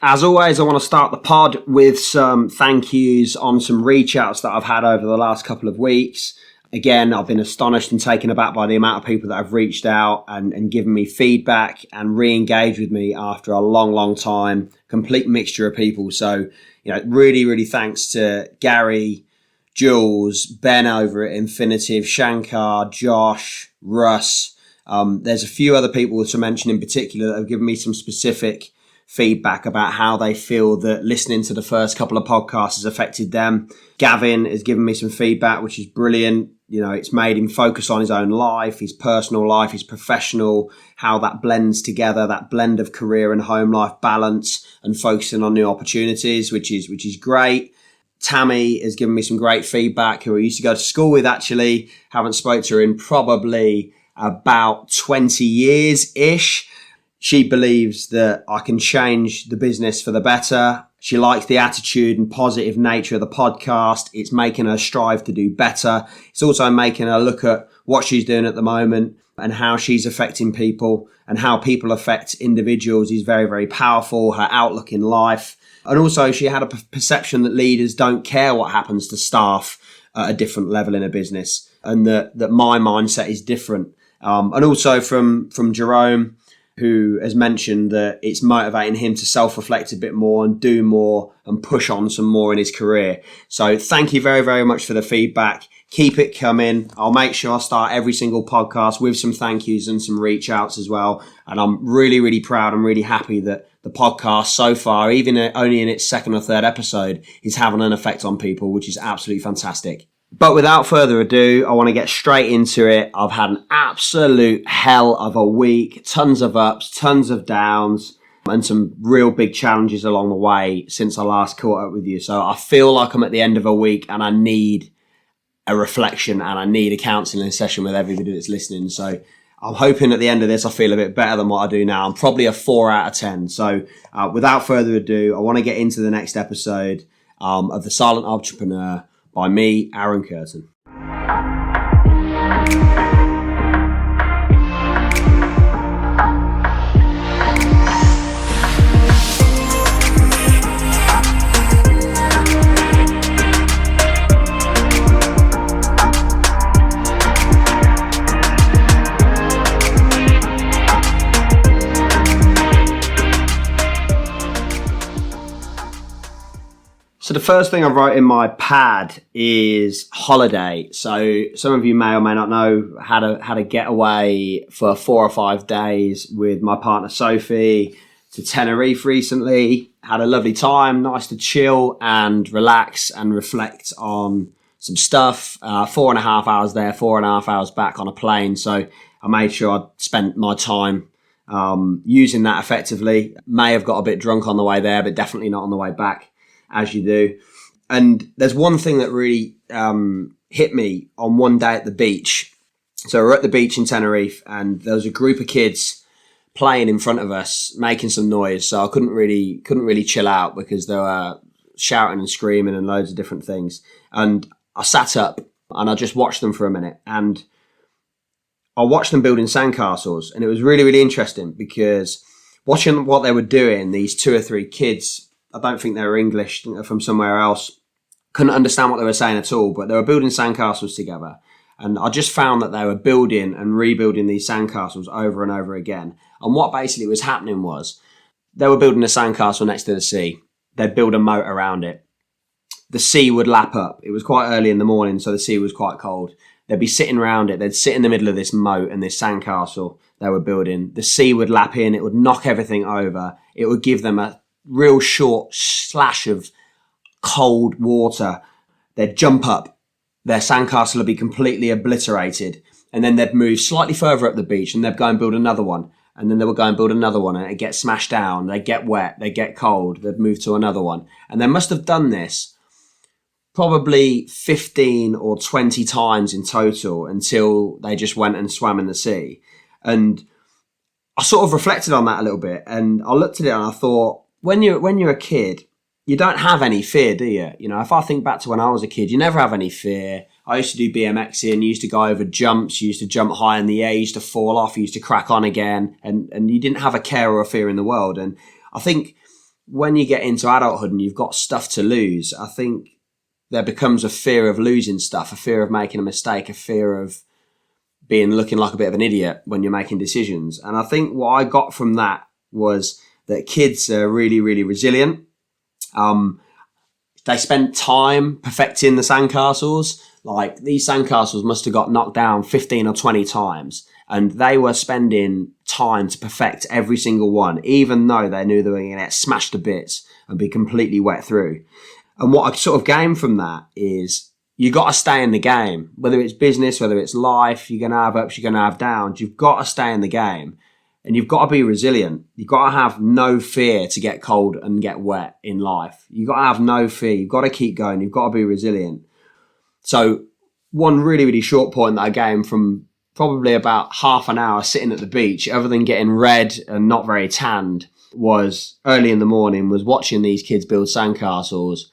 As always, I want to start the pod with some thank yous on some reach outs that I've had over the last couple of weeks. Again, I've been astonished and taken aback by the amount of people that have reached out and given me feedback and re-engaged with me after a long time. Complete mixture of people. So, really thanks to Gary, Jules, Ben over at Infinitive, Shankar, Josh, Russ. There's a few other people to mention in particular that have given me some specific feedback about how they feel that listening to the first couple of podcasts has affected them. Gavin has given me some feedback, which is brilliant. It's made him focus on his own life, his personal life, his professional, how that blends together, that blend of career and home life balance and focusing on new opportunities, which is great. Tammy has given me some great feedback, who I used to go to school with actually. Haven't spoke to her in probably about 20 years-ish. She believes that I can change the business for the better. She likes the attitude and positive nature of the podcast. It's making her strive to do better. It's also making her look at what she's doing at the moment and how she's affecting people and how people affect individuals is very, very powerful. Her outlook in life. And also she had a perception that leaders don't care what happens to staff at a different level in a business, and that my mindset is different. And also from Jerome, who has mentioned that it's motivating him to self-reflect a bit more and do more and push on some more in his career. So thank you very, very much for the feedback. Keep it coming. I'll make sure I start every single podcast with some thank yous and some reach outs as well. And I'm really proud and really happy that the podcast so far, even only in its second or third episode, is having an effect on people, which is absolutely fantastic. But without further ado, I want to get straight into it. I've had an absolute hell of a week, tons of ups, tons of downs, and some real big challenges along the way since I last caught up with you. So I feel like I'm at the end of a week and I need a reflection and I need a counselling session with everybody that's listening. So I'm hoping at the end of this, I feel a bit better than what I do now. I'm probably a 4 out of 10. So without further ado, I want to get into the next episode of The Silent Entrepreneur by me, Arran Curtin. So the first thing I wrote in my pad is holiday. So some of you may or may not know, had a getaway for 4 or 5 days with my partner Sophie to Tenerife recently. Had a lovely time, nice to chill and relax and reflect on some stuff. 4.5 hours there, 4.5 hours back on a plane. So I made sure I spent my time using that effectively. May have got a bit drunk on the way there, but definitely not on the way back, as you do. And there's one thing that really hit me on one day at the beach. So we're at the beach in Tenerife and there was a group of kids playing in front of us, making some noise. So I couldn't really chill out because they were shouting and screaming and loads of different things. And I sat up and I just watched them for a minute. And I watched them building sandcastles. And it was really interesting because watching what they were doing, these 2 or 3 kids, I don't think they were English, from somewhere else, couldn't understand what they were saying at all, but they were building sandcastles together. And I just found that they were building and rebuilding these sandcastles over and over again. And what basically was happening was they were building a sandcastle next to the sea. They'd build a moat around it. The sea would lap up. It was quite early in the morning, so the sea was quite cold. They'd be sitting around it. They'd sit in the middle of this moat and this sandcastle they were building. The sea would lap in. It would knock everything over. It would give them a real short slash of cold water. They'd jump up, their sandcastle would be completely obliterated, and then they'd move slightly further up the beach and they'd go and build another one, and then they would go and build another one, and it'd get smashed down, they'd get wet, they'd get cold, they'd move to another one. And they must have done this probably 15 or 20 times in total until they just went and swam in the sea. And I sort of reflected on that a little bit, and I looked at it and I thought, when you're a kid, you don't have any fear, do you? You know, if I think back to when I was a kid, you never have any fear. I used to do BMXing, you used to go over jumps, you used to jump high in the air, you used to fall off, you used to crack on again, and you didn't have a care or a fear in the world. And I think when you get into adulthood and you've got stuff to lose, I think there becomes a fear of losing stuff, a fear of making a mistake, a fear of looking like a bit of an idiot when you're making decisions. And I think what I got from that was that kids are really, really resilient. They spent time perfecting the sandcastles. Like, these sandcastles must have got knocked down 15 or 20 times, and they were spending time to perfect every single one, even though they knew they were going to get smashed to bits and be completely wet through. And what I sort of gained from that is you got to stay in the game, whether it's business, whether it's life. You're going to have ups, you're going to have downs. You've got to stay in the game, and you've got to be resilient. You've got to have no fear to get cold and get wet in life. You've got to have no fear. You've got to keep going. You've got to be resilient. So one really, really short point that I gained from probably about half an hour sitting at the beach, other than getting red and not very tanned, was early in the morning, was watching these kids build sandcastles,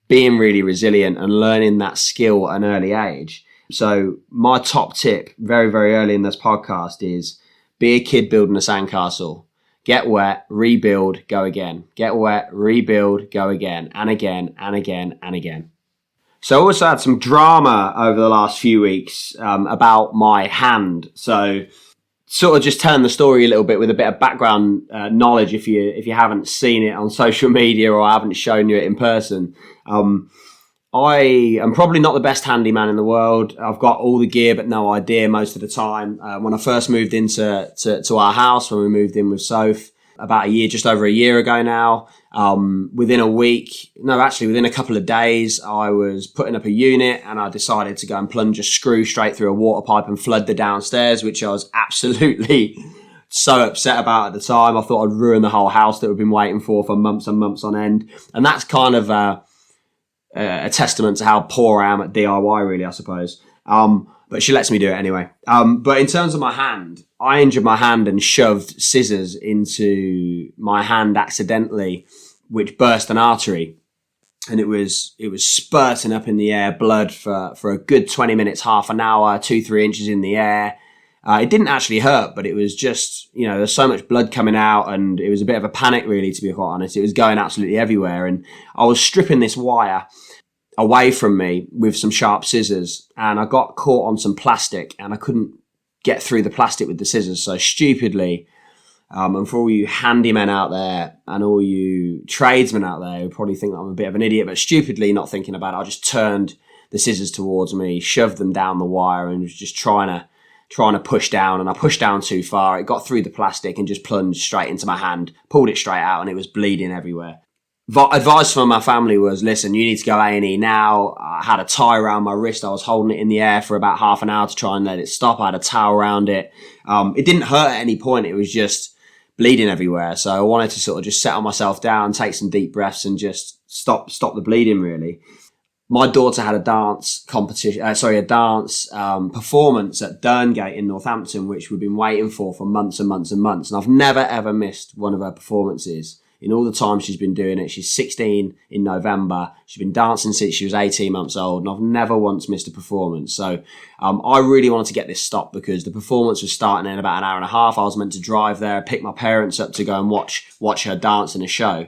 being really resilient and learning that skill at an early age. So my top tip very, very early in this podcast is be a kid building a sandcastle. Get wet, rebuild, go again. Get wet, rebuild, go again, and again, and again, and again. So I also had some drama over the last few weeks about my hand. So sort of just turn the story a little bit with a bit of background knowledge if you haven't seen it on social media or I haven't shown you it in person. I am probably not the best handyman in the world. I've got all the gear but no idea most of the time. When I first moved into to our house, when we moved in with Soph about just over a year ago now, within a couple of days, I was putting up a unit and I decided to go and plunge a screw straight through a water pipe and flood the downstairs, which I was absolutely so upset about at the time. I thought I'd ruin the whole house that we've been waiting for months and months on end. And that's kind of a testament to how poor I am at DIY, really, I suppose. But she lets me do it anyway. But in terms of my hand, I injured my hand and shoved scissors into my hand accidentally, which burst an artery. And it was spurting up in the air, blood for a good 20 minutes, half an hour, 2-3 inches in the air. It didn't actually hurt, but it was just, there's so much blood coming out and it was a bit of a panic, really, to be quite honest. It was going absolutely everywhere. And I was stripping this wire away from me with some sharp scissors and I got caught on some plastic and I couldn't get through the plastic with the scissors. So stupidly, and for all you handymen out there and all you tradesmen out there who probably think that I'm a bit of an idiot, but stupidly not thinking about it, I just turned the scissors towards me, shoved them down the wire and was just trying to push down, and I pushed down too far. It got through the plastic and just plunged straight into my hand, pulled it straight out and it was bleeding everywhere. Advice from my family was, listen, you need to go A&E now. I had a tie around my wrist. I was holding it in the air for about half an hour to try and let it stop. I had a towel around it. It didn't hurt at any point. It was just bleeding everywhere. So I wanted to sort of just settle myself down, take some deep breaths and just stop the bleeding, really. My daughter had a dance performance at Derngate in Northampton, which we've been waiting for months and months and months. And I've never, ever missed one of her performances. In all the time she's been doing it. She's 16 in November. She's been dancing since she was 18 months old, and I've never once missed a performance. So I really wanted to get this stopped because the performance was starting in about an hour and a half. I was meant to drive there, pick my parents up to go and watch her dance in a show.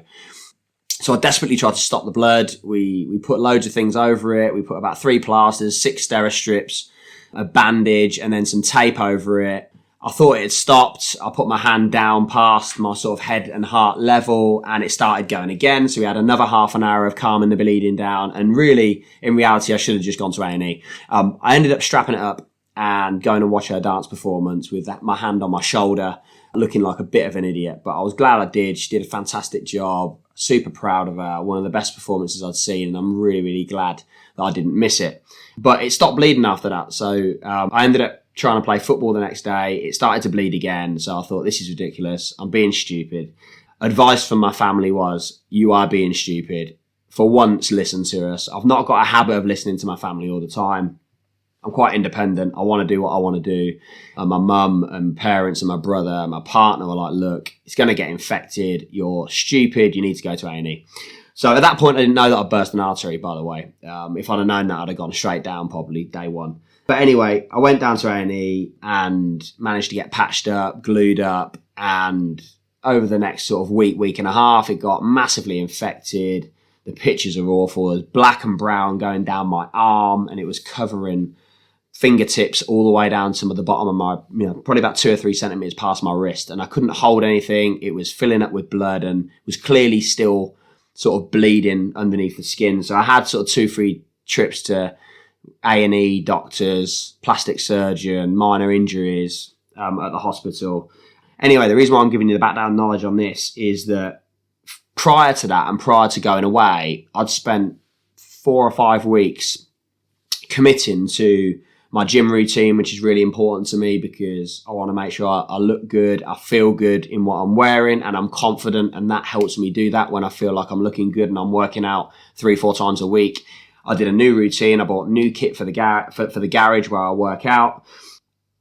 So I desperately tried to stop the blood. We put loads of things over it. We put about 3 plasters, 6 stera strips, a bandage, and then some tape over it. I thought it had stopped. I put my hand down past my sort of head and heart level and it started going again. So we had another half an hour of calming the bleeding down. And really, in reality, I should have just gone to A&E. I ended up strapping it up and going to watch her dance performance with my hand on my shoulder, looking like a bit of an idiot. But I was glad I did. She did a fantastic job. Super proud of her. One of the best performances I'd seen. And I'm really, really glad that I didn't miss it. But it stopped bleeding after that. So I ended up trying to play football the next day. It started to bleed again. So I thought, this is ridiculous. I'm being stupid. Advice from my family was, you are being stupid. For once, listen to us. I've not got a habit of listening to my family all the time. I'm quite independent. I want to do what I want to do. And my mum and parents and my brother and my partner were like, look, it's going to get infected. You're stupid. You need to go to A&E. So at that point, I didn't know that I burst an artery, by the way. If I'd have known that, I'd have gone straight down probably day one. But anyway, I went down to A&E and managed to get patched up, glued up, and over the next sort of week and a half, it got massively infected. The pictures are awful. It was black and brown going down my arm, and it was covering fingertips all the way down to the bottom of my, probably about 2 or 3 centimeters past my wrist. And I couldn't hold anything. It was filling up with blood and was clearly still sort of bleeding underneath the skin. So I had sort of 2-3 trips to A&E, doctors, plastic surgeon, minor injuries at the hospital. Anyway, the reason why I'm giving you the background knowledge on this is that prior to that and prior to going away, I'd spent 4 or 5 weeks committing to my gym routine, which is really important to me because I want to make sure I look good, I feel good in what I'm wearing, and I'm confident, and that helps me do that when I feel like I'm looking good and I'm working out 3-4 times a week. I did a new routine. I bought new kit for the garage where I work out.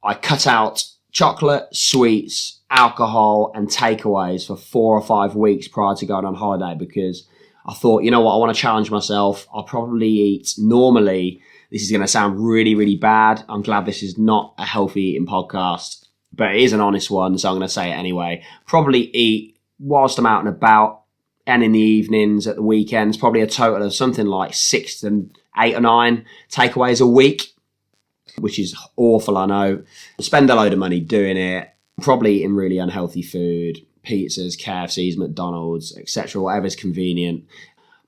I cut out chocolate, sweets, alcohol, and takeaways for 4 or 5 weeks prior to going on holiday because I thought, you know what, I want to challenge myself. I'll probably eat normally. This is going to sound really, really bad. I'm glad this is not a healthy eating podcast, but it is an honest one, so I'm going to say it anyway. Probably eat whilst I'm out and about and in the evenings, at the weekends, probably a total of something like 6 to 8 or 9 takeaways a week, which is awful, I know. Spend a load of money doing it, probably eating really unhealthy food, pizzas, KFCs, McDonald's, etc., whatever's convenient.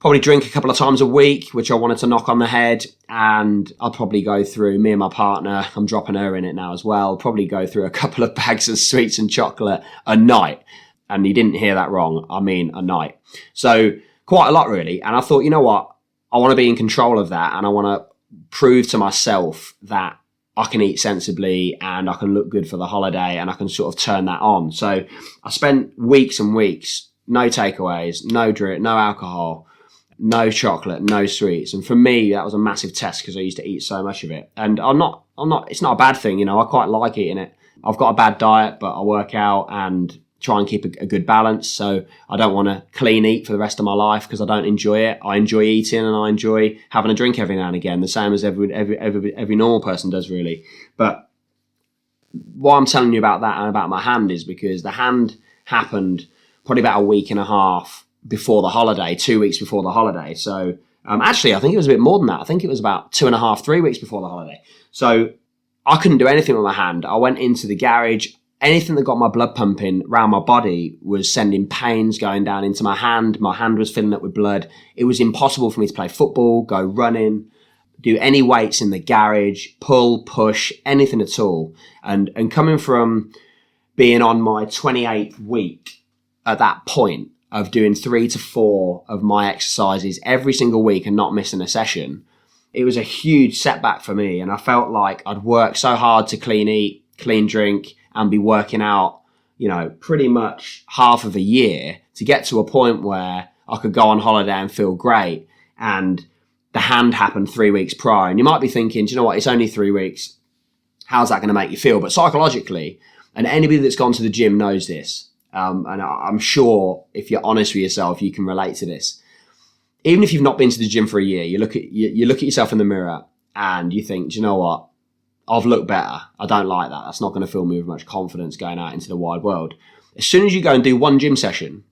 Probably drink a couple of times a week, which I wanted to knock on the head. And I'll probably go through, me and my partner, I'm dropping her in it now as well, probably go through a couple of bags of sweets and chocolate a night. And you didn't hear that wrong. I mean, a night. So quite a lot, really. And I thought, you know what? I want to be in control of that. And I want to prove to myself that I can eat sensibly and I can look good for the holiday and I can sort of turn that on. So I spent weeks and weeks, no takeaways, no drink, no alcohol, no chocolate, no sweets. And for me, that was a massive test because I used to eat so much of it. And it's not a bad thing, I quite like eating it. I've got a bad diet, but I work out and try and keep a good balance. So I don't want to clean eat for the rest of my life because I don't enjoy it. I enjoy eating and I enjoy having a drink every now and again, the same as every normal person does, really. But why I'm telling you about that and about my hand is because the hand happened probably about a week and a half before the holiday, 2 weeks before the holiday. So actually, I think it was a bit more than that. I think it was about 2.5, 3 weeks before the holiday. So I couldn't do anything with my hand. I went into the garage. Anything that got my blood pumping around my body was sending pains going down into my hand. My hand was filling up with blood. It was impossible for me to play football, go running, do any weights in the garage, pull, push, anything at all. And coming from being on my 28th week at that point of doing 3 to 4 of my exercises every single week and not missing a session, it was a huge setback for me. And I felt like I'd worked so hard to clean eat, clean drink, and be working out, pretty much half of a year to get to a point where I could go on holiday and feel great. And the hand happened 3 weeks prior. And you might be thinking, do you know what? It's only 3 weeks. How's that going to make you feel? But psychologically, and anybody that's gone to the gym knows this. And I'm sure if you're honest with yourself, you can relate to this. Even if you've not been to the gym for a year, you look at yourself in the mirror and you think, do you know what? I've looked better. I don't like that. That's not going to fill me with much confidence going out into the wide world. As soon as you go and do one gym session,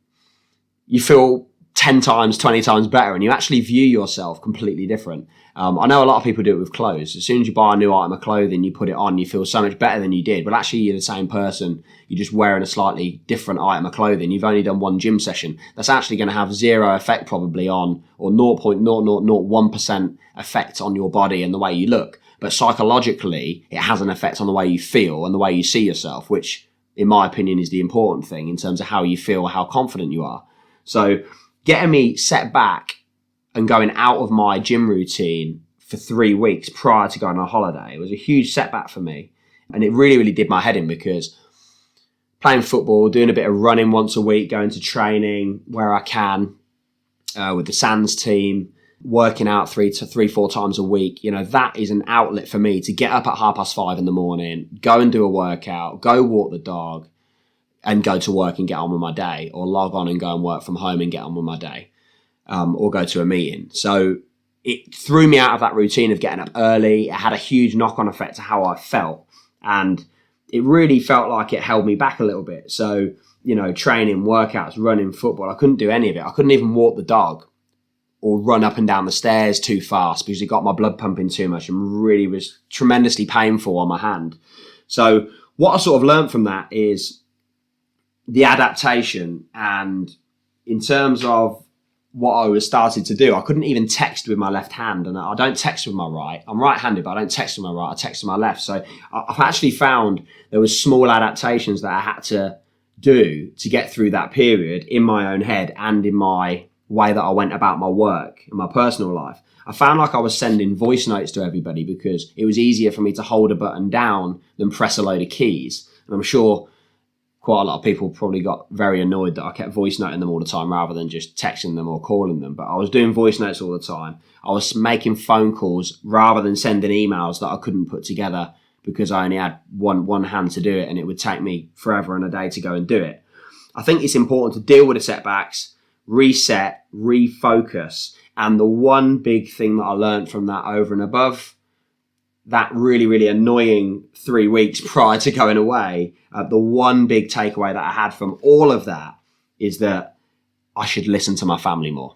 you feel 10 times, 20 times better, and you actually view yourself completely different. I know a lot of people do it with clothes. As soon as you buy a new item of clothing, you put it on, you feel so much better than you did. But actually, you're the same person. You're just wearing a slightly different item of clothing. You've only done one gym session. That's actually going to have zero effect probably on, or 0.0001% effect on your body and the way you look. But psychologically, it has an effect on the way you feel and the way you see yourself, which, in my opinion, is the important thing in terms of how you feel, how confident you are. So getting me set back and going out of my gym routine for 3 weeks prior to going on holiday was a huge setback for me. And it really, really did my head in because playing football, doing a bit of running once a week, going to training where I can with the Sands team, working out 4 times a week, that is an outlet for me to get up at 5:30 in the morning, go and do a workout, go walk the dog and go to work and get on with my day, or log on and go and work from home and get on with my day, or go to a meeting. So it threw me out of that routine of getting up early. It had a huge knock-on effect to how I felt. And it really felt like it held me back a little bit. So training, workouts, running, football. I couldn't do any of it. I couldn't even walk the dog or run up and down the stairs too fast because it got my blood pumping too much and really was tremendously painful on my hand. So what I sort of learned from that is the adaptation, and in terms of what I was started to do, I couldn't even text with my left hand, and I don't text with my right. I'm right-handed, but I don't text with my right. I text with my left. So I've actually found there was small adaptations that I had to do to get through that period in my own head and in my way that I went about my work and my personal life. I found like I was sending voice notes to everybody because it was easier for me to hold a button down than press a load of keys. And I'm sure quite a lot of people probably got very annoyed that I kept voice noting them all the time rather than just texting them or calling them. But I was doing voice notes all the time. I was making phone calls rather than sending emails that I couldn't put together because I only had one hand to do it, and it would take me forever and a day to go and do it. I think it's important to deal with the setbacks, reset, refocus. And the one big thing that I learned from that over and above that really, really annoying 3 weeks prior to going away, the one big takeaway that I had from all of that is that I should listen to my family more.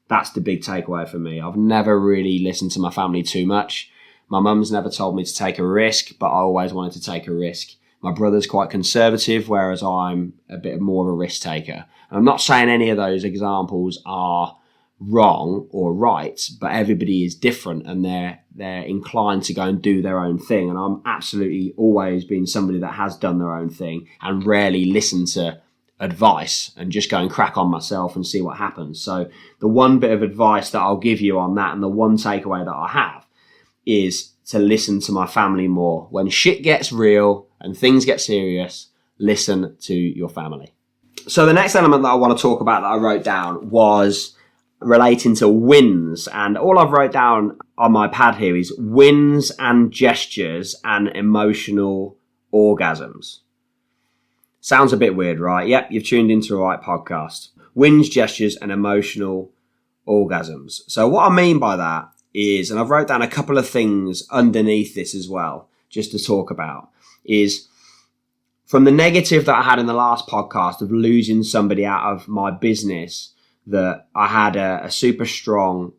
That's the big takeaway for me. I've never really listened to my family too much. My mum's never told me to take a risk, but I always wanted to take a risk. My brother's quite conservative, whereas I'm a bit more of a risk taker. And I'm not saying any of those examples are wrong or right, but everybody is different and they're inclined to go and do their own thing. And I'm absolutely always been somebody that has done their own thing and rarely listen to advice and just go and crack on myself and see what happens. So the one bit of advice that I'll give you on that, and the one takeaway that I have, is to listen to my family more. When shit gets real and things get serious, listen to your family. So the next element that I want to talk about that I wrote down was relating to wins, and all I've wrote down on my pad here is wins and gestures and emotional orgasms. Sounds a bit weird, right? Yep, you've tuned into the right podcast. Wins, gestures and emotional orgasms. So what I mean by that is, and I've wrote down a couple of things underneath this as well, just to talk about, is from the negative that I had in the last podcast of losing somebody out of my business that I had a super strong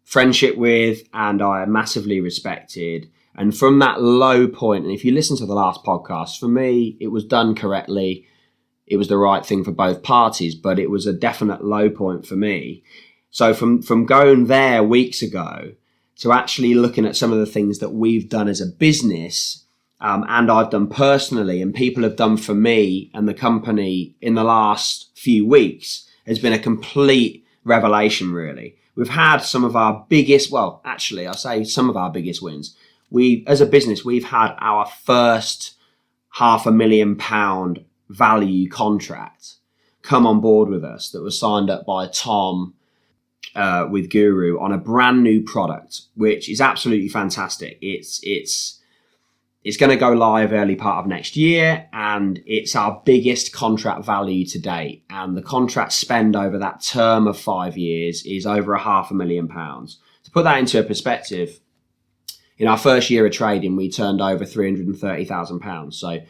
friendship with and I massively respected. And from that low point, and if you listen to the last podcast, for me, it was done correctly. It was the right thing for both parties, but it was a definite low point for me. So from going there weeks ago to actually looking at some of the things that we've done as a business, and I've done personally, and people have done for me and the company in the last few weeks, has been a complete revelation, really. We've had some of our biggest, well, actually, I say some of our biggest wins. As a business, we've had our first £500,000 value contract come on board with us that was signed up by Tom with Guru on a brand new product, which is absolutely fantastic. It's going to go live early part of next year, and it's our biggest contract value to date. And the contract spend over that term of 5 years is over £500,000. To put that into a perspective, in our first year of trading, we turned over £330,000. So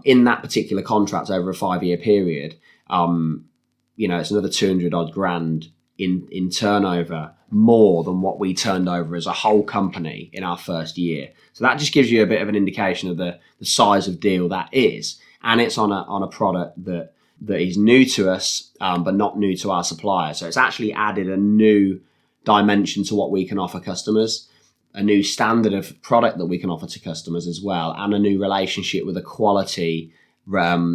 in that particular contract over a 5-year period, it's another 200 odd grand in turnover, more than what we turned over as a whole company in our first year. So that just gives you a bit of an indication of the size of deal that is. And it's on a product that is new to us, but not new to our supplier. So it's actually added a new dimension to what we can offer customers, a new standard of product that we can offer to customers as well, and a new relationship with a quality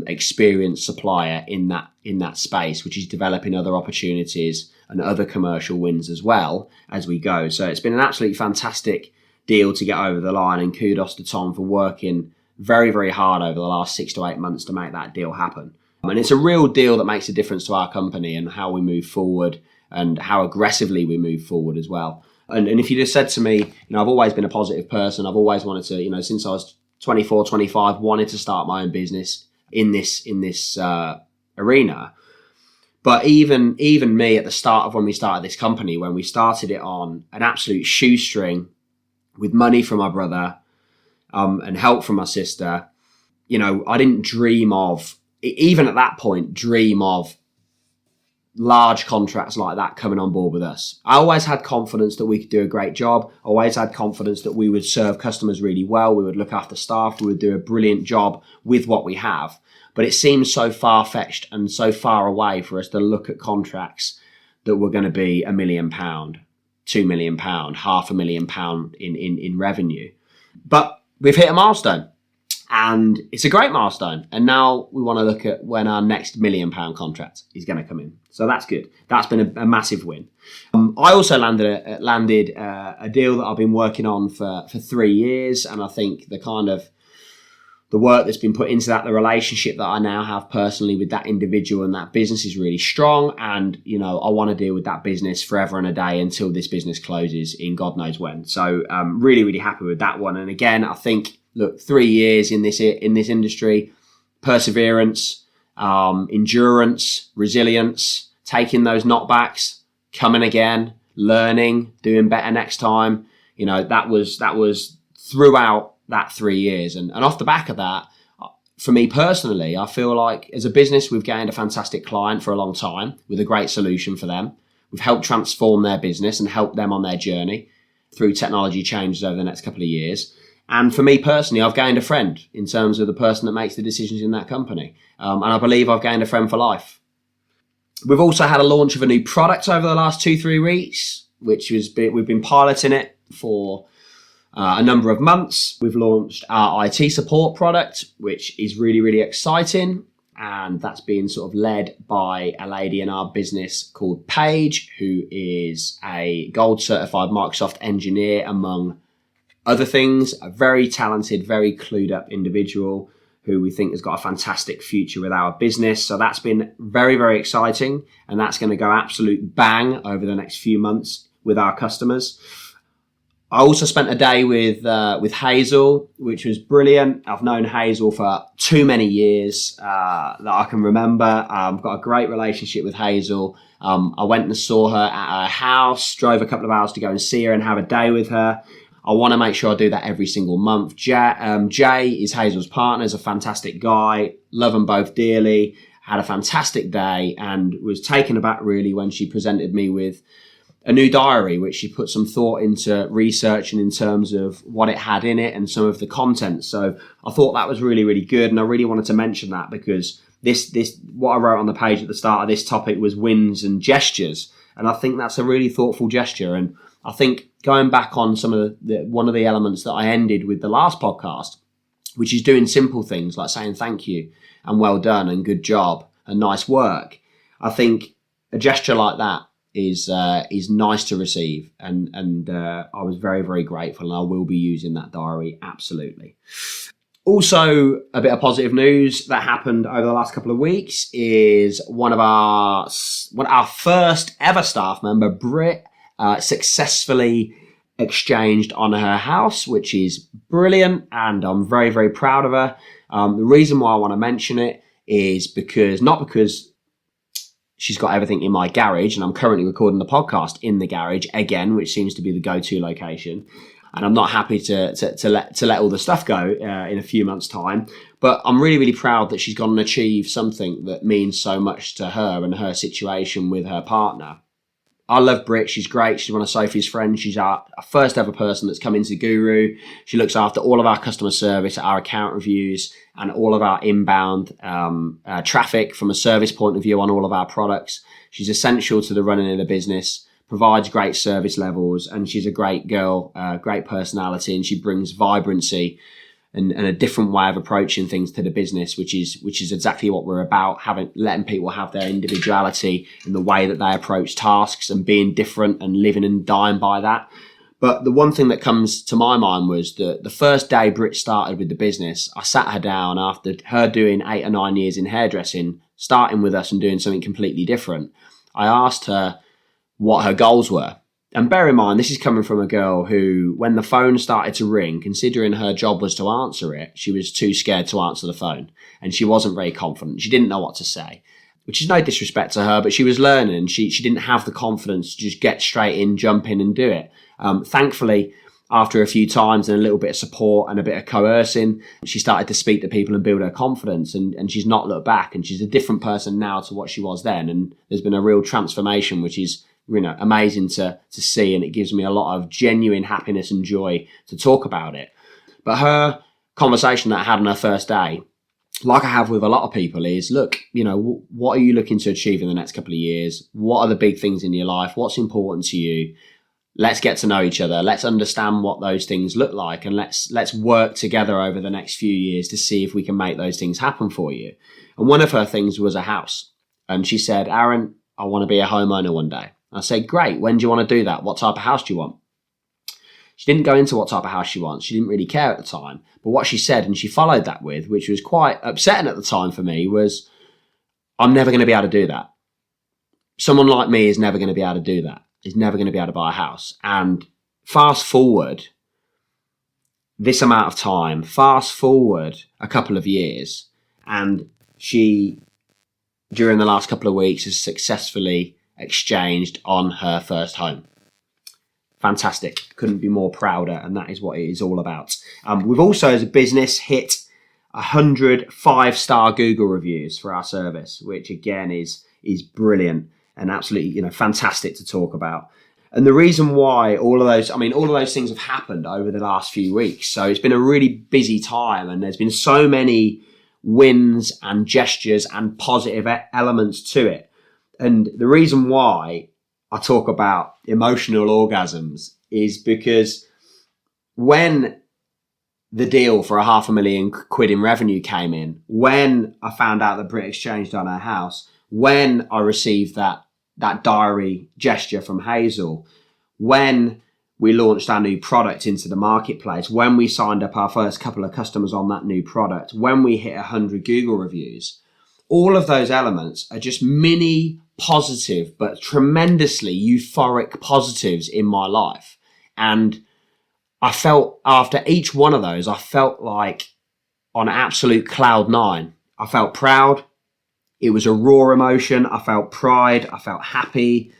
experienced supplier in that space, which is developing other opportunities and other commercial wins as well as we go. So it's been an absolutely fantastic deal to get over the line, and kudos to Tom for working very, very hard over the last 6 to 8 months to make that deal happen. And it's a real deal that makes a difference to our company and how we move forward and how aggressively we move forward as well. And if you just said to me, I've always been a positive person. I've always wanted to, since I was 24, 25, wanted to start my own business in this arena. But even me at the start of when we started this company, when we started it on an absolute shoestring with money from my brother and help from my sister, I didn't dream of even at that point, dream of large contracts like that coming on board with us. I always had confidence that we could do a great job. I always had confidence that we would serve customers really well. We would look after staff. We would do a brilliant job with what we have. But it seems so far-fetched and so far away for us to look at contracts that were going to be £1 million, £2 million, £500,000 in revenue. But we've hit a milestone. And it's a great milestone. And now we want to look at when our next £1 million contract is going to come in. So that's good. That's been a massive win. I also landed a deal that I've been working on for 3 years. And I think the work that's been put into that, the relationship that I now have personally with that individual and that business is really strong. And, I want to deal with that business forever and a day until this business closes in God knows when. So I'm really, really happy with that one. And again, I think, look, 3 years in this industry, perseverance, endurance, resilience, taking those knockbacks, coming again, learning, doing better next time. That was throughout that 3 years. And off the back of that, for me personally, I feel like as a business, we've gained a fantastic client for a long time with a great solution for them. We've helped transform their business and help them on their journey through technology changes over the next couple of years. And for me personally, I've gained a friend in terms of the person that makes the decisions in that company. And I believe I've gained a friend for life. We've also had a launch of a new product over the last 2-3 weeks, we've been piloting it for a number of months. We've launched our IT support product, which is really, really exciting. And that's being sort of led by a lady in our business called Paige, who is a gold certified Microsoft engineer, among other things, a very talented, very clued up individual who we think has got a fantastic future with our business. So that's been very, very exciting. And that's going to go absolute bang over the next few months with our customers. I also spent a day with Hazel, which was brilliant. I've known Hazel for too many years that I can remember. I've got a great relationship with Hazel. I went and saw her at her house, drove a couple of hours to go and see her and have a day with her. I want to make sure I do that every single month. Jay is Hazel's partner, is a fantastic guy. Love them both dearly. Had a fantastic day and was taken aback really when she presented me with a new diary, which she put some thought into researching in terms of what it had in it and some of the content. So I thought that was really, really good. And I really wanted to mention that because this what I wrote on the page at the start of this topic was wins and gestures. And I think that's a really thoughtful gesture. And I think going back on some of one of the elements that I ended with the last podcast, which is doing simple things like saying thank you and well done and good job and nice work. I think a gesture like that is nice to receive, and I was very, very grateful, and I will be using that diary absolutely. Also, a bit of positive news that happened over the last couple of weeks is one of our first ever staff member, Britt, successfully exchanged on her house, which is brilliant, and I'm very, very proud of her. The reason why I want to mention it is not because she's got everything in my garage, and I'm currently recording the podcast in the garage again, which seems to be the go-to location. And I'm not happy to let all the stuff go in a few months' time. But I'm really, really proud that she's gone and achieved something that means so much to her and her situation with her partner. I love Britt. She's great. She's one of Sophie's friends. She's our first ever person that's come into Guru. She looks after all of our customer service, our account reviews, and all of our inbound traffic from a service point of view on all of our products. She's essential to the running of the business, provides great service levels, and she's a great girl, great personality, and she brings vibrancy and a different way of approaching things to the business, which is exactly what we're about, letting people have their individuality in the way that they approach tasks and being different and living and dying by that. But the one thing that comes to my mind was that the first day Britt started with the business, I sat her down after her doing 8 or 9 years in hairdressing, starting with us and doing something completely different. I asked her what her goals were. And bear in mind, this is coming from a girl who, when the phone started to ring, considering her job was to answer it, she was too scared to answer the phone. And she wasn't very confident. She didn't know what to say, which is no disrespect to her, but she was learning. She didn't have the confidence to just get straight in, jump in and do it. Thankfully, after a few times and a little bit of support and a bit of coercing, she started to speak to people and build her confidence, and she's not looked back, and she's a different person now to what she was then. And there's been a real transformation, which is, amazing to see, and it gives me a lot of genuine happiness and joy to talk about it. But her conversation that I had on her first day, like I have with a lot of people, is, look, what are you looking to achieve in the next couple of years? What are the big things in your life? What's important to you? Let's get to know each other. Let's understand what those things look like, and let's work together over the next few years to see if we can make those things happen for you. And one of her things was a house. And she said, Arran, I want to be a homeowner one day. I said, great. When do you want to do that? What type of house do you want? She didn't go into what type of house she wants. She didn't really care at the time. But what she said, and she followed that with, which was quite upsetting at the time for me, was, I'm never going to be able to do that. Someone like me is never going to be able to do that. Is never going to be able to buy a house. And fast forward this amount of time, fast forward a couple of years, and she, during the last couple of weeks, has successfully exchanged on her first home. Fantastic. Couldn't be more prouder, and that is what it is all about. We've also, as a business, hit 100 5-star Google reviews for our service, which again is brilliant and absolutely fantastic to talk about. And the reason why all of those things have happened over the last few weeks. So it's been a really busy time, and there's been so many wins and gestures and positive elements to it. And the reason why I talk about emotional orgasms is because when the deal for £500,000 in revenue came in, when I found out that Brit exchanged on her house, when I received that diary gesture from Hazel, when we launched our new product into the marketplace, when we signed up our first couple of customers on that new product, when we hit 100 Google reviews, all of those elements are just mini positive but tremendously euphoric positives in my life. And I felt, after each one of those, I felt like on absolute cloud 9. I felt proud. It was a raw emotion. I felt pride. I felt happy.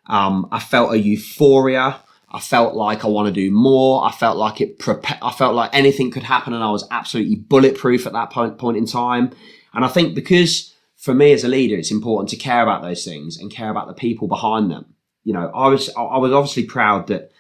I felt a euphoria. I felt like I want to do more. I felt like I felt like anything could happen, and I was absolutely bulletproof at that point in time. And I think because for me as a leader, it's important to care about those things and care about the people behind them. I was obviously proud that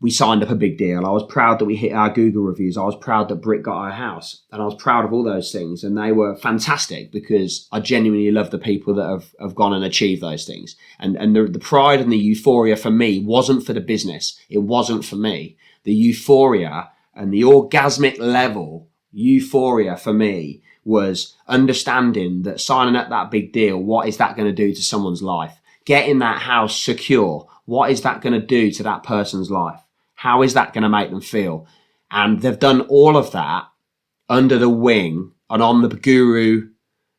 we signed up a big deal. I was proud that we hit our Google reviews. I was proud that Brit got our house, and I was proud of all those things. And they were fantastic because I genuinely love the people that have gone and achieved those things. And the pride and the euphoria for me wasn't for the business. It wasn't for me. The euphoria and the orgasmic level euphoria for me was understanding that signing up that big deal, what is that going to do to someone's life? Getting that house secure, what is that going to do to that person's life? How is that going to make them feel? And they've done all of that under the wing and on the Guru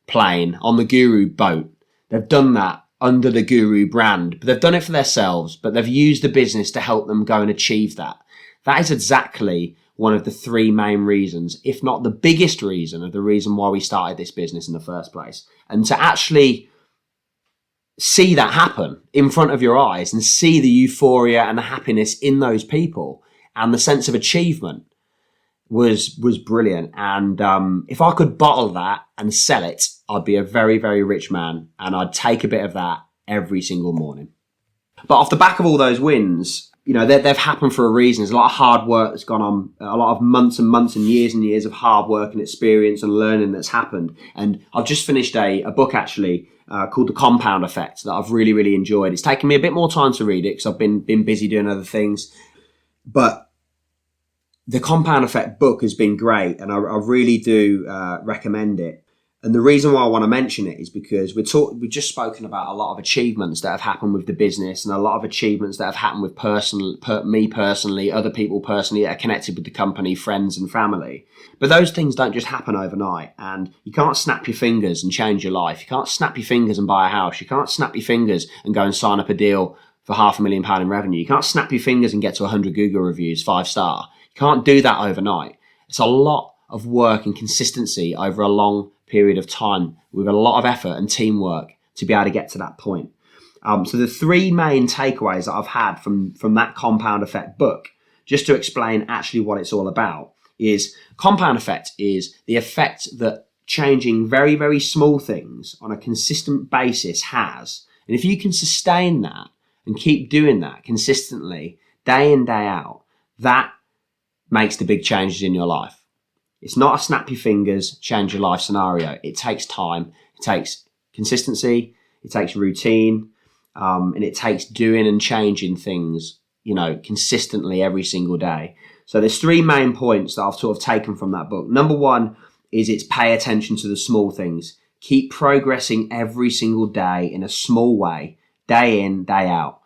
plane, on the Guru boat. They've done that under the Guru brand, but they've done it for themselves, but they've used the business to help them go and achieve that. That is exactly one of the 3 main reasons, if not the biggest reason, of the reason why we started this business in the first place. And to actually see that happen in front of your eyes and see the euphoria and the happiness in those people and the sense of achievement was brilliant. And if I could bottle that and sell it, I'd be a very, very rich man, and I'd take a bit of that every single morning. But off the back of all those wins, they've happened for a reason. There's a lot of hard work that's gone on, a lot of months and months and years of hard work and experience and learning that's happened. And I've just finished a book actually called The Compound Effect that I've really, really enjoyed. It's taken me a bit more time to read it because I've been busy doing other things. But the Compound Effect book has been great, and I really do recommend it. And the reason why I want to mention it is because we've just spoken about a lot of achievements that have happened with the business, and a lot of achievements that have happened with me personally, other people personally that are connected with the company, friends and family. But those things don't just happen overnight, and you can't snap your fingers and change your life. You can't snap your fingers and buy a house. You can't snap your fingers and go and sign up a deal for £500,000 in revenue. You can't snap your fingers and get to 100 Google reviews, 5-star. You can't do that overnight. It's a lot of work and consistency over a long period of time with a lot of effort and teamwork to be able to get to that point. So the 3 main takeaways that I've had from that Compound Effect book, just to explain actually what it's all about, is compound effect is the effect that changing very, very small things on a consistent basis has. And if you can sustain that and keep doing that consistently, day in, day out, that makes the big changes in your life. It's not a snap your fingers, change your life scenario. It takes time, it takes consistency, it takes routine, and it takes doing and changing things, consistently every single day. So there's 3 main points that I've sort of taken from that book. Number 1 is it's pay attention to the small things. Keep progressing every single day in a small way, day in, day out.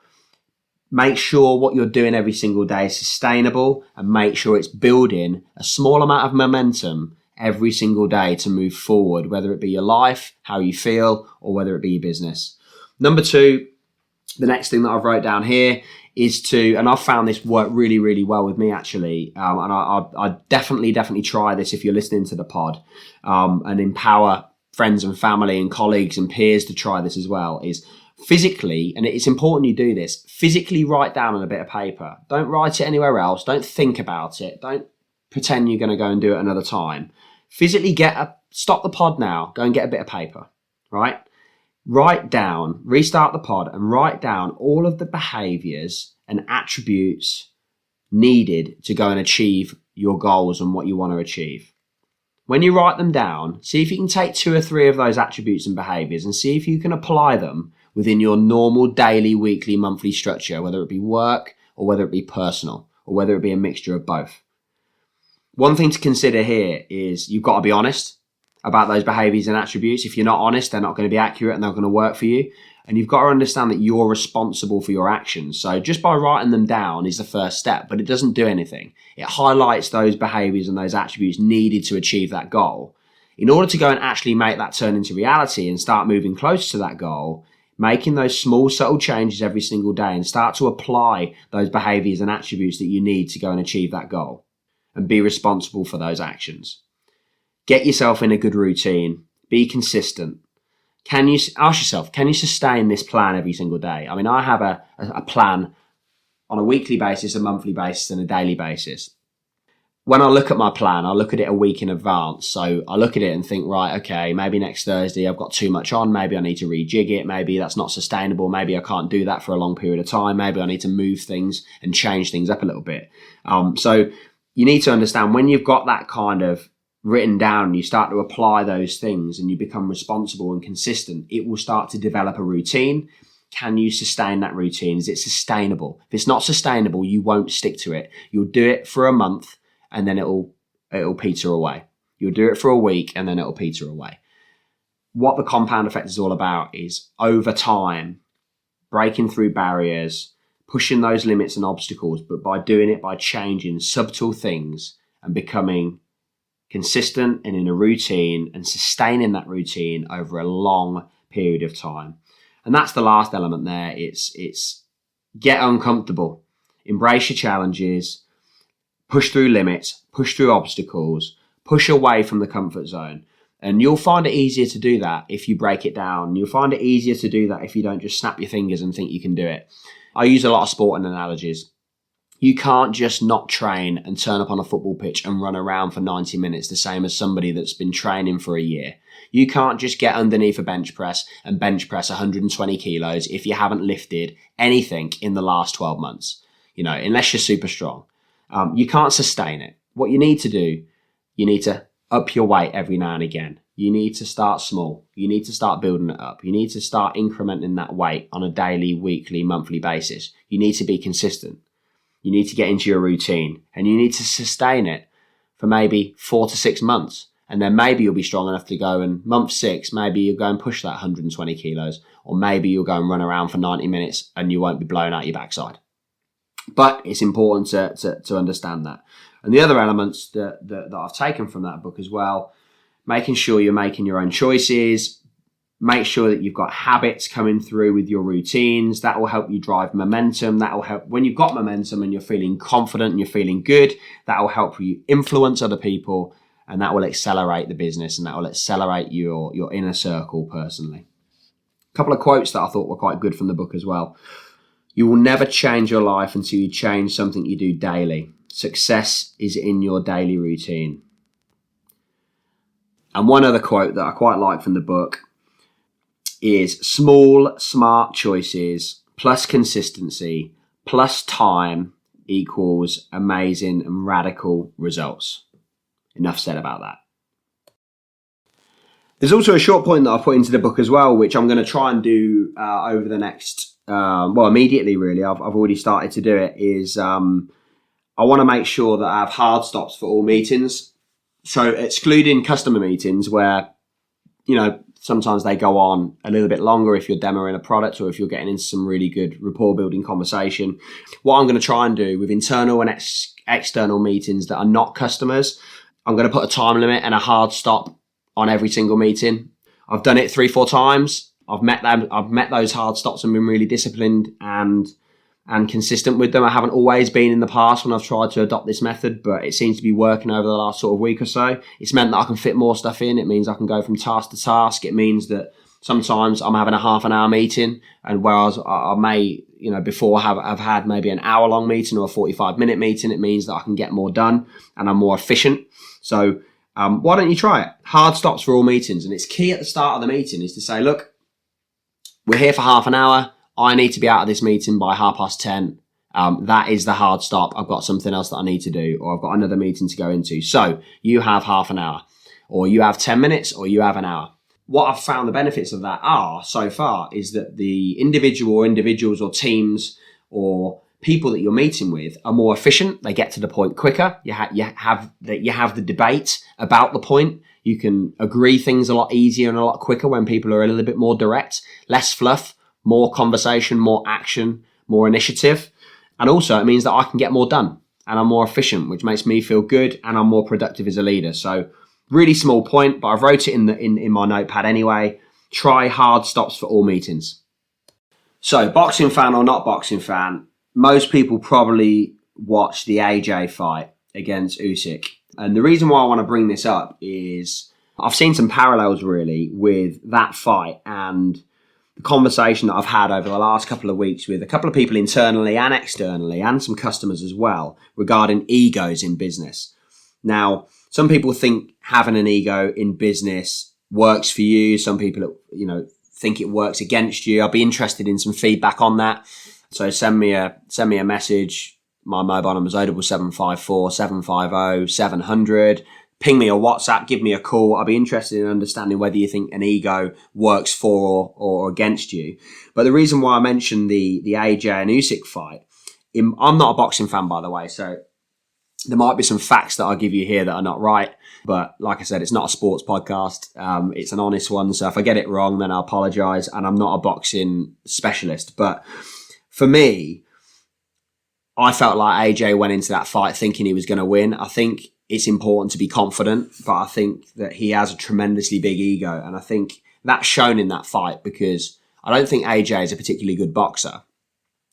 Make sure what you're doing every single day is sustainable, and make sure it's building a small amount of momentum every single day to move forward, whether it be your life, how you feel, or whether it be your business. Number 2, the next thing that I've wrote down here is to, and I've found this work really, really well with me actually, and I definitely try this if you're listening to the pod, and empower friends and family and colleagues and peers to try this as well, is physically, and it's important you do this, physically write down on a bit of paper. Don't write it anywhere else. Don't think about it. Don't pretend you're going to go and do it another time. Physically stop the pod now, go and get a bit of paper, right? Write down, restart the pod and write down all of the behaviors and attributes needed to go and achieve your goals and what you want to achieve. When you write them down, see if you can take 2 or 3 of those attributes and behaviors and see if you can apply them within your normal daily, weekly, monthly structure, whether it be work or whether it be personal or whether it be a mixture of both. One thing to consider here is you've got to be honest about those behaviors and attributes. If you're not honest, they're not going to be accurate and they're not going to work for you. And you've got to understand that you're responsible for your actions. So just by writing them down is the first step, but it doesn't do anything. It highlights those behaviors and those attributes needed to achieve that goal. In order to go and actually make that turn into reality and start moving closer to that goal, making those small, subtle changes every single day and start to apply those behaviors and attributes that you need to go and achieve that goal and be responsible for those actions. Get yourself in a good routine. Be consistent. Can you ask yourself, can you sustain this plan every single day? I mean, I have a plan on a weekly basis, a monthly basis, and a daily basis. When I look at my plan, I look at it a week in advance. So I look at it and think, right, okay, maybe next Thursday I've got too much on. Maybe I need to rejig it. Maybe that's not sustainable. Maybe I can't do that for a long period of time. Maybe I need to move things and change things up a little bit. So you need to understand when you've got that kind of written down, you start to apply those things and you become responsible and consistent, it will start to develop a routine. Can you sustain that routine? Is it sustainable? If it's not sustainable, you won't stick to it. You'll do it for a month and then it'll peter away. You'll do it for a week and then it'll peter away. What the compound effect is all about is over time, breaking through barriers, pushing those limits and obstacles, but by doing it by changing subtle things and becoming consistent and in a routine and sustaining that routine over a long period of time. And that's the last element there. It's get uncomfortable, embrace your challenges, push through limits, push through obstacles, push away from the comfort zone. And you'll find it easier to do that if you break it down. You'll find it easier to do that if you don't just snap your fingers and think you can do it. I use a lot of sporting analogies. You can't just not train and turn up on a football pitch and run around for 90 minutes the same as somebody that's been training for a year. You can't just get underneath a bench press and bench press 120 kilos if you haven't lifted anything in the last 12 months, unless you're super strong. You can't sustain it. What you need to do, you need to up your weight every now and again. You need to start small. You need to start building it up. You need to start incrementing that weight on a daily, weekly, monthly basis. You need to be consistent. You need to get into your routine and you need to sustain it for maybe 4 to 6 months. And then maybe you'll be strong enough to go and month 6, maybe you'll go and push that 120 kilos, or maybe you'll go and run around for 90 minutes and you won't be blown out your backside. But it's important to understand that. And the other elements that I've taken from that book as well, making sure you're making your own choices, make sure that you've got habits coming through with your routines. That will help you drive momentum. That will help when you've got momentum and you're feeling confident and you're feeling good. That will help you influence other people and that will accelerate the business and that will accelerate your inner circle personally. A couple of quotes that I thought were quite good from the book as well. You will never change your life until you change something you do daily. Success is in your daily routine. And one other quote that I quite like from the book is small, smart choices plus consistency plus time equals amazing and radical results. Enough said about that. There's also a short point that I put into the book as well, which I'm going to try and do over the next, immediately really. I've already started to do it, is I want to make sure that I have hard stops for all meetings. So excluding customer meetings where, sometimes they go on a little bit longer if you're demoing a product or if you're getting into some really good rapport building conversation. What I'm going to try and do with internal and external meetings that are not customers, I'm going to put a time limit and a hard stop on every single meeting. I've done it 3-4 times. I've met those hard stops and been really disciplined and consistent with them. I haven't always been in the past when I've tried to adopt this method, but it seems to be working over the last sort of week or so. It's meant that I can fit more stuff in. It means I can go from task to task. It means that sometimes I'm having a half an hour meeting, and whereas I may, before have had maybe an hour long meeting or a 45-minute meeting, it means that I can get more done and I'm more efficient. So why don't you try it? Hard stops for all meetings. And it's key at the start of the meeting is to say, look, we're here for half an hour. I need to be out of this meeting by 10:30. That is the hard stop. I've got something else that I need to do, or I've got another meeting to go into. So you have half an hour, or you have 10 minutes, or you have an hour. What I've found the benefits of that are so far is that the individuals or teams or people that you're meeting with are more efficient. They get to the point quicker. You have the debate about the point. You can agree things a lot easier and a lot quicker when people are a little bit more direct, less fluff, more conversation, more action, more initiative. And also it means that I can get more done and I'm more efficient, which makes me feel good and I'm more productive as a leader. So really small point, but I've wrote it in my notepad anyway. Try hard stops for all meetings. So boxing fan or not boxing fan, most people probably watched the AJ fight against Usyk. And the reason why I want to bring this up is I've seen some parallels really with that fight and the conversation that I've had over the last couple of weeks with a couple of people internally and externally and some customers as well regarding egos in business. Now, some people think having an ego in business works for you. Some people, think it works against you. I'll be interested in some feedback on that. So send me a message. My mobile number is 0754 750 700. Ping me a WhatsApp, give me a call. I'll be interested in understanding whether you think an ego works for or against you. But the reason why I mentioned the AJ and Usyk fight, I'm not a boxing fan, by the way, so there might be some facts that I'll give you here that are not right. But like I said, it's not a sports podcast. It's an honest one. So if I get it wrong, then I apologize. And I'm not a boxing specialist. But for me, I felt like AJ went into that fight thinking he was going to win. I think it's important to be confident, but I think that he has a tremendously big ego. And I think that's shown in that fight because I don't think AJ is a particularly good boxer.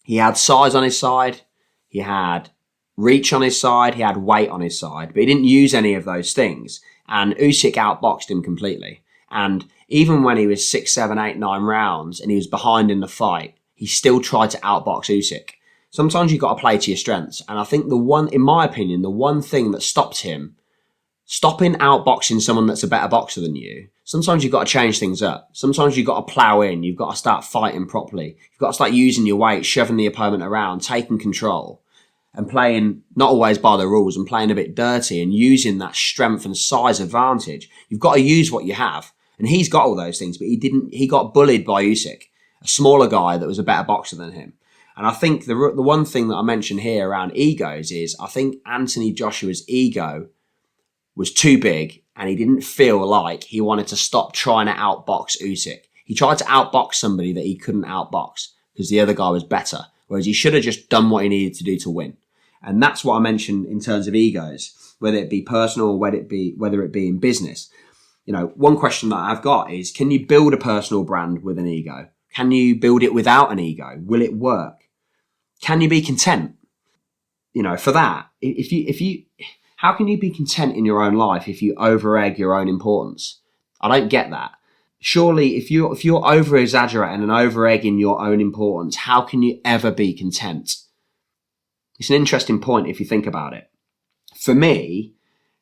He had size on his side. He had reach on his side. He had weight on his side, but he didn't use any of those things. And Usyk outboxed him completely. And even when he was 6, 7, 8, 9 rounds and he was behind in the fight, he still tried to outbox Usyk. Sometimes you've got to play to your strengths. And I think in my opinion, the one thing that stopped him stopping outboxing someone that's a better boxer than you, sometimes you've got to change things up. Sometimes you've got to plow in. You've got to start fighting properly. You've got to start using your weight, shoving the opponent around, taking control and playing not always by the rules and playing a bit dirty and using that strength and size advantage. You've got to use what you have. And he's got all those things, but he got bullied by Usyk, a smaller guy that was a better boxer than him. And I think the one thing that I mentioned here around egos is I think Anthony Joshua's ego was too big and he didn't feel like he wanted to stop trying to outbox Usyk. He tried to outbox somebody that he couldn't outbox because the other guy was better, whereas he should have just done what he needed to do to win. And that's what I mentioned in terms of egos, whether it be personal or whether it be in business. One question that I've got is, can you build a personal brand with an ego? Can you build it without an ego? Will it work? Can you be content? For that, how can you be content in your own life if you over-egg your own importance? I don't get that. Surely, if you're over-exaggerating and over-egging your own importance, how can you ever be content? It's an interesting point if you think about it. For me,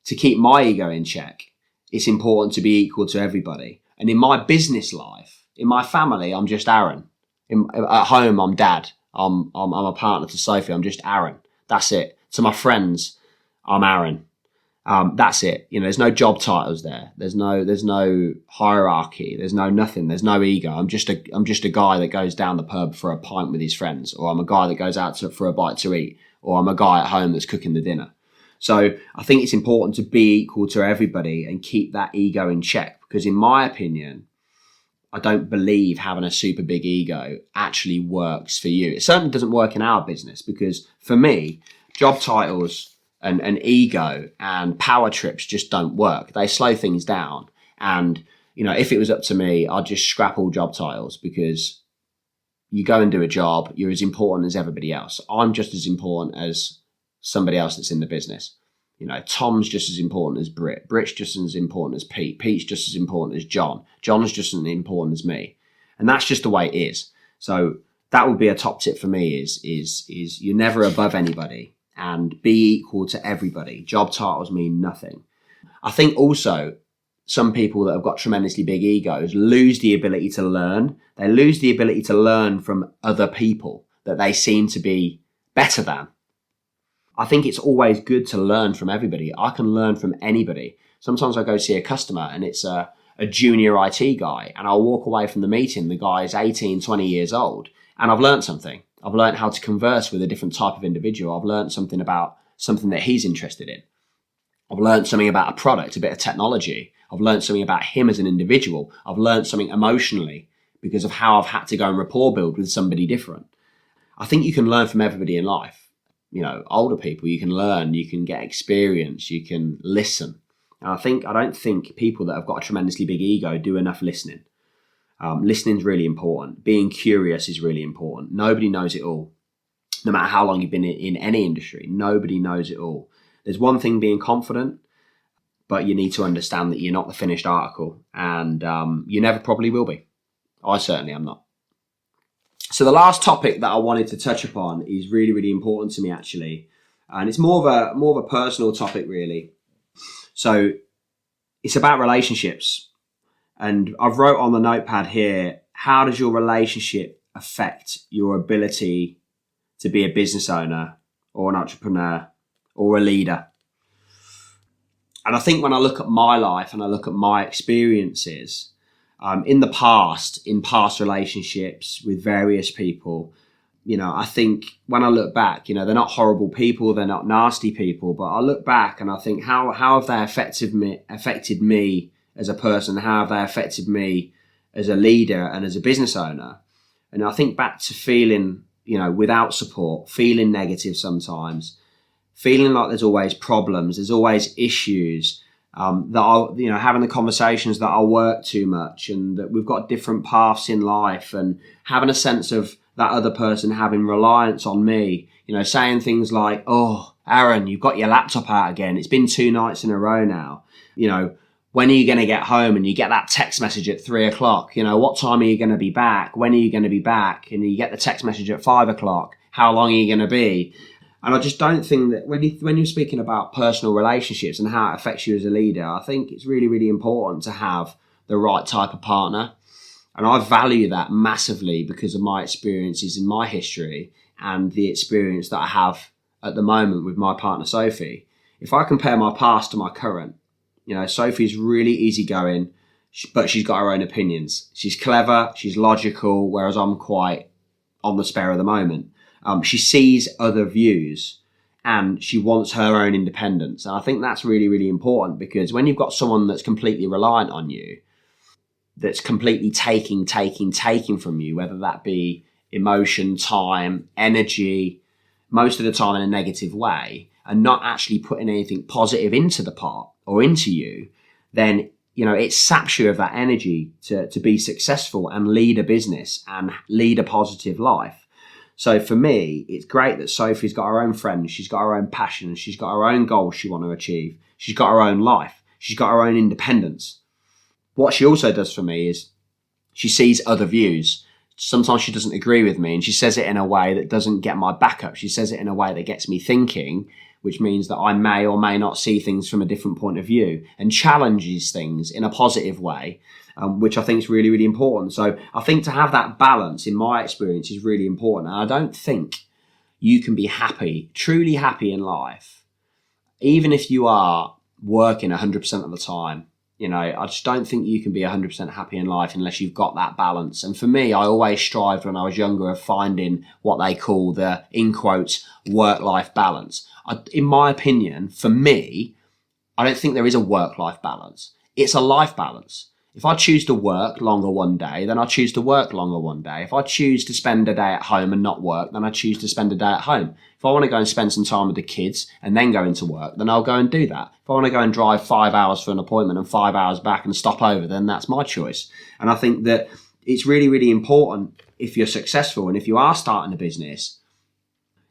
to keep my ego in check, it's important to be equal to everybody. And in my business life, in my family, I'm just Arran. At home, I'm Dad. I'm a partner to Sophie. I'm just Arran. That's it. To my friends, I'm Arran. That's it. There's no job titles there. There's no hierarchy. There's no nothing. There's no ego. I'm just a guy that goes down the pub for a pint with his friends, or I'm a guy that goes out for a bite to eat, or I'm a guy at home that's cooking the dinner. So I think it's important to be equal to everybody and keep that ego in check, because in my opinion, I don't believe having a super big ego actually works for you. It certainly doesn't work in our business, because for me, job titles and ego and power trips just don't work. They slow things down. And, if it was up to me, I'd just scrap all job titles, because you go and do a job, you're as important as everybody else. I'm just as important as somebody else that's in the business. Tom's just as important as Brit. Brit's just as important as Pete. Pete's just as important as John. John's just as important as me. And that's just the way it is. So that would be a top tip for me is you're never above anybody, and be equal to everybody. Job titles mean nothing. I think also some people that have got tremendously big egos lose the ability to learn. They lose the ability to learn from other people that they seem to be better than. I think it's always good to learn from everybody. I can learn from anybody. Sometimes I go see a customer and it's a junior IT guy, and I'll walk away from the meeting. The guy is 18, 20 years old, and I've learned something. I've learned how to converse with a different type of individual. I've learned something about something that he's interested in. I've learned something about a product, a bit of technology. I've learned something about him as an individual. I've learned something emotionally because of how I've had to go and rapport build with somebody different. I think you can learn from everybody in life. Older people, you can learn, you can get experience, you can listen. And I don't think people that have got a tremendously big ego do enough listening. Listening is really important. Being curious is really important. Nobody knows it all. No matter how long you've been in any industry, nobody knows it all. There's one thing being confident, but you need to understand that you're not the finished article, and you never probably will be. I certainly am not. So the last topic that I wanted to touch upon is really, really important to me, actually. And it's more of a personal topic, really. So it's about relationships. And I've wrote on the notepad here, how does your relationship affect your ability to be a business owner or an entrepreneur or a leader? And I think when I look at my life and I look at my experiences in the past, in past relationships with various people, I think when I look back, they're not horrible people, they're not nasty people, but I look back and I think, how have they affected me as a person? How have they affected me as a leader and as a business owner? And I think back to feeling, without support, feeling negative sometimes, feeling like there's always problems, there's always issues, that having the conversations that I work too much and that we've got different paths in life, and having a sense of that other person having reliance on me, saying things like, "Oh, Arran, you've got your laptop out again. It's been 2 nights in a row now. When are you going to get home?" And you get that text message at 3:00. What time are you going to be back? When are you going to be back? And you get the text message at 5:00. How long are you going to be? And I just don't think that when you're speaking about personal relationships and how it affects you as a leader, I think it's really, really important to have the right type of partner. And I value that massively because of my experiences in my history and the experience that I have at the moment with my partner, Sophie. If I compare my past to my current, Sophie's really easygoing, but she's got her own opinions. She's clever, she's logical, whereas I'm quite on the spare of the moment. She sees other views and she wants her own independence. And I think that's really, really important, because when you've got someone that's completely reliant on you, that's completely taking from you, whether that be emotion, time, energy, most of the time in a negative way, and not actually putting anything positive into the pot or into you, then, it saps you of that energy to be successful and lead a business and lead a positive life. So for me, it's great that Sophie's got her own friends, she's got her own passions, she's got her own goals she wants to achieve, she's got her own life, she's got her own independence. What she also does for me is she sees other views. Sometimes she doesn't agree with me, and she says it in a way that doesn't get my back up. She says it in a way that gets me thinking, which means that I may or may not see things from a different point of view and challenges things in a positive way, which I think is really, really important. So I think to have that balance, in my experience, is really important. And I don't think you can be happy, truly happy in life, even if you are working 100% of the time. I just don't think you can be 100% happy in life unless you've got that balance. And for me, I always strived when I was younger of finding what they call the, in quotes, work-life balance. In my opinion, for me, I don't think there is a work-life balance. It's a life balance. If I choose to work longer one day, then I choose to work longer one day. If I choose to spend a day at home and not work, then I choose to spend a day at home. If I want to go and spend some time with the kids and then go into work, then I'll go and do that. If I want to go and drive 5 hours for an appointment and 5 hours back and stop over, then that's my choice. And I think that it's really, really important if you're successful and if you are starting a business,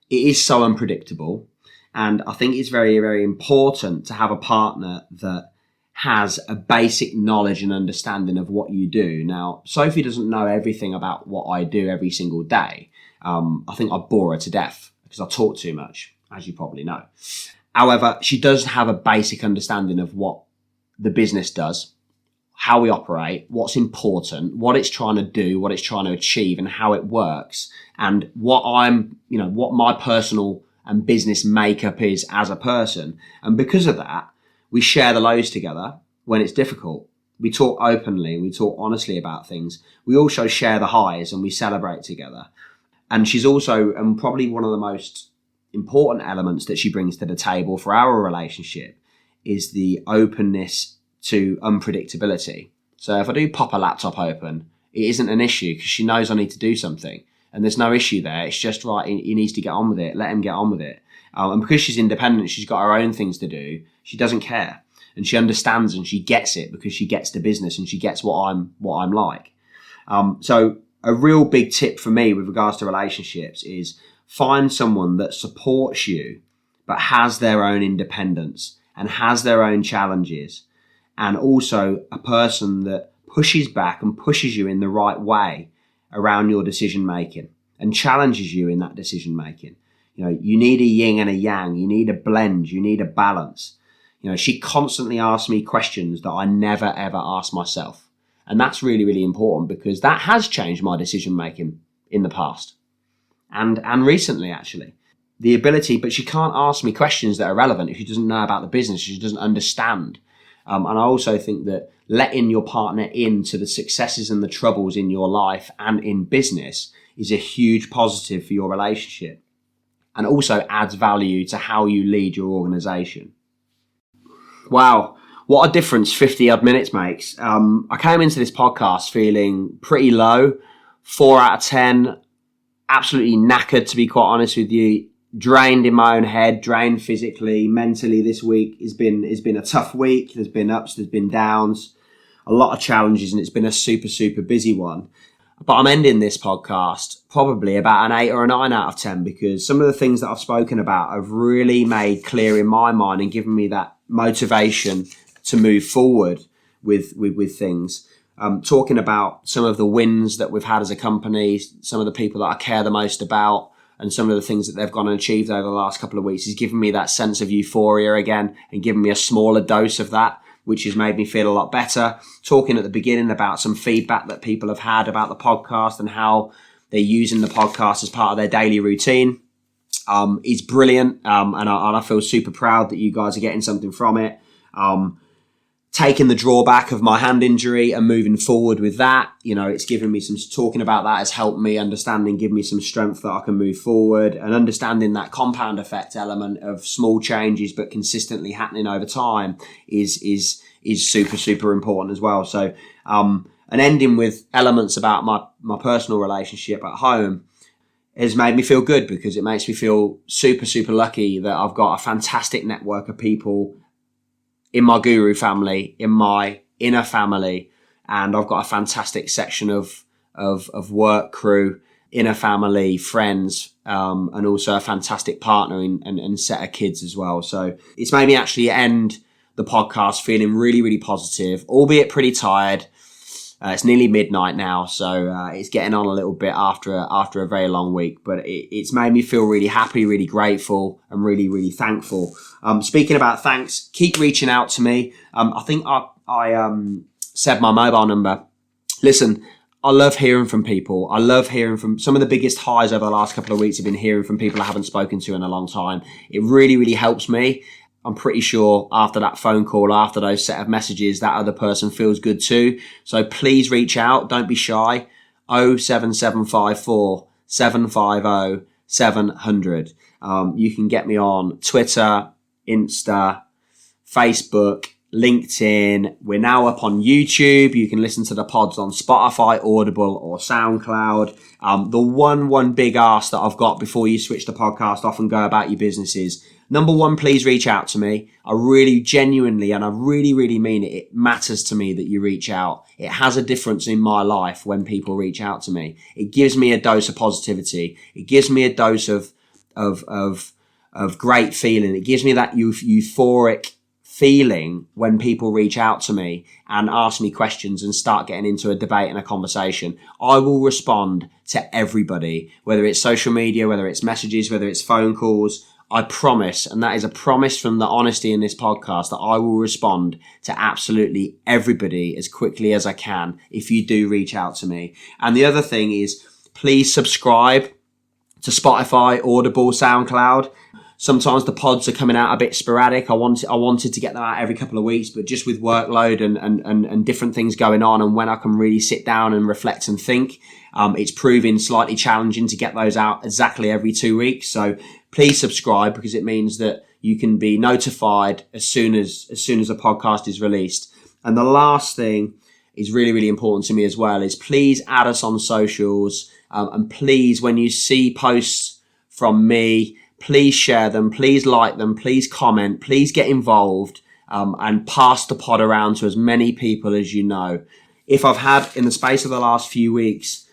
it is so unpredictable. And I think it's very, very important to have a partner that has a basic knowledge and understanding of what you do. Now, Sophie doesn't know everything about what I do every single day. I think I bore her to death because I talk too much, as you probably know. However, she does have a basic understanding of what the business does, how we operate, what's important, what it's trying to do, what it's trying to achieve, and how it works, and what my personal and business makeup is as a person. And because of that, we share the lows together when it's difficult. We talk openly, we talk honestly about things. We also share the highs and we celebrate together. And she's also, and probably one of the most important elements that she brings to the table for our relationship, is the openness to unpredictability. So if I do pop a laptop open, it isn't an issue because she knows I need to do something. And there's no issue there. It's just, right, he needs to get on with it. Let him get on with it. And because she's independent, she's got her own things to do. She doesn't care, and she understands and she gets it because she gets the business and she gets what I'm like. So a real big tip for me with regards to relationships is find someone that supports you, but has their own independence and has their own challenges, and also a person that pushes back and pushes you in the right way around your decision making and challenges you in that decision making. You need a yin and a yang. You need a blend. You need a balance. She constantly asks me questions that I never, ever ask myself. And that's really, really important because that has changed my decision making in the past and recently, actually. The ability, but she can't ask me questions that are relevant if she doesn't know about the business, she doesn't understand. And I also think that letting your partner into the successes and the troubles in your life and in business is a huge positive for your relationship, and also adds value to how you lead your organization. Wow, what a difference 50 odd minutes makes. I came into this podcast feeling pretty low, 4 out of 10, absolutely knackered, to be quite honest with you, drained in my own head, drained physically, mentally. This week has been a tough week. There's been ups, there's been downs, a lot of challenges, and it's been a super, super busy one. But I'm ending this podcast probably about an 8 or a 9 out of 10 because some of the things that I've spoken about have really made clear in my mind and given me that motivation to move forward with things. Talking about some of the wins that we've had as a company, some of the people that I care the most about, and some of the things that they've gone and achieved over the last couple of weeks has given me that sense of euphoria again and given me a smaller dose of that, which has made me feel a lot better. Talking at the beginning about some feedback that people have had about the podcast and how they're using the podcast as part of their daily routine is brilliant. And I feel super proud that you guys are getting something from it. Taking the drawback of my hand injury and moving forward with that, it's given me talking about that has helped me understand and give me some strength that I can move forward, and understanding that compound effect element of small changes but consistently happening over time is super, super important as well. So, and ending with elements about my personal relationship at home has made me feel good because it makes me feel super, super lucky that I've got a fantastic network of people in my guru family, in my inner family, and I've got a fantastic section of work crew, inner family, friends, and also a fantastic partner and set of kids as well. So it's made me actually end the podcast feeling really, really positive, albeit pretty tired. It's nearly midnight now, so it's getting on a little bit after a very long week. But it's made me feel really happy, really grateful, and really, really thankful. Speaking about thanks, keep reaching out to me. I think I said my mobile number. Listen, I love hearing from people. I love hearing from some of the biggest highs over the last couple of weeks have been hearing from people I haven't spoken to in a long time. It really, really helps me. I'm pretty sure after that phone call, after those set of messages, that other person feels good too. So please reach out. Don't be shy. 07754 750 700. You can get me on Twitter, Insta, Facebook, LinkedIn. We're now up on YouTube. You can listen to the pods on Spotify, Audible, or SoundCloud. The one big ask that I've got before you switch the podcast off and go about your business is, number one, please reach out to me. I really genuinely, and I really, really mean it, it matters to me that you reach out. It has a difference in my life when people reach out to me. It gives me a dose of positivity. It gives me a dose of great feeling. It gives me that euphoric feeling when people reach out to me and ask me questions and start getting into a debate and a conversation. I will respond to everybody, whether it's social media, whether it's messages, whether it's phone calls. I promise, and that is a promise from the honesty in this podcast, that I will respond to absolutely everybody as quickly as I can if you do reach out to me. And the other thing is, please subscribe to Spotify, Audible, SoundCloud. Sometimes the pods are coming out a bit sporadic. I wanted to get them out every couple of weeks, but just with workload and different things going on, and when I can really sit down and reflect and think, it's proving slightly challenging to get those out exactly every 2 weeks. So please subscribe, because it means that you can be notified as soon as a podcast is released. And the last thing is really, really important to me as well, is please add us on socials. And please, when you see posts from me, please share them, please like them, please comment, please get involved, and pass the pod around to as many people as you know. If I've had, in the space of the last few weeks,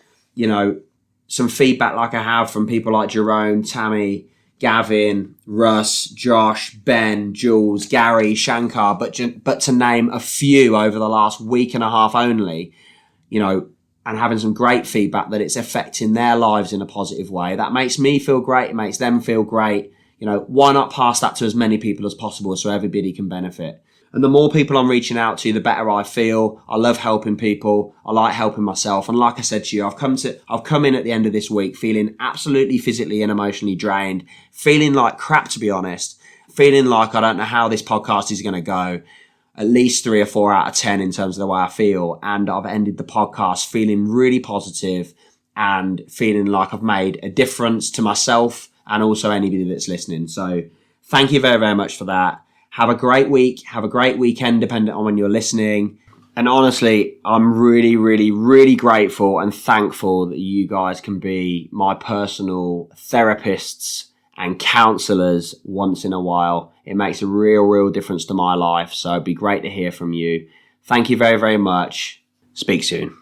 some feedback like I have from people like Jerome, Tammy, Gavin, Russ, Josh, Ben, Jules, Gary, Shankar, but to name a few over the last week and a half only, and having some great feedback that it's affecting their lives in a positive way. That makes me feel great. It makes them feel great. Why not pass that to as many people as possible so everybody can benefit? And the more people I'm reaching out to, the better I feel. I love helping people. I like helping myself. And like I said to you, I've come in at the end of this week feeling absolutely physically and emotionally drained, feeling like crap, to be honest, feeling like I don't know how this podcast is going to go. At least 3 or 4 out of 10 in terms of the way I feel. And I've ended the podcast feeling really positive and feeling like I've made a difference to myself and also anybody that's listening. So thank you very, very much for that. Have a great week. Have a great weekend, depending on when you're listening. And honestly, I'm really, really, really grateful and thankful that you guys can be my personal therapists and counselors once in a while. It makes a real difference to my life. So it'd be great to hear from you. Thank you very, very much. Speak soon.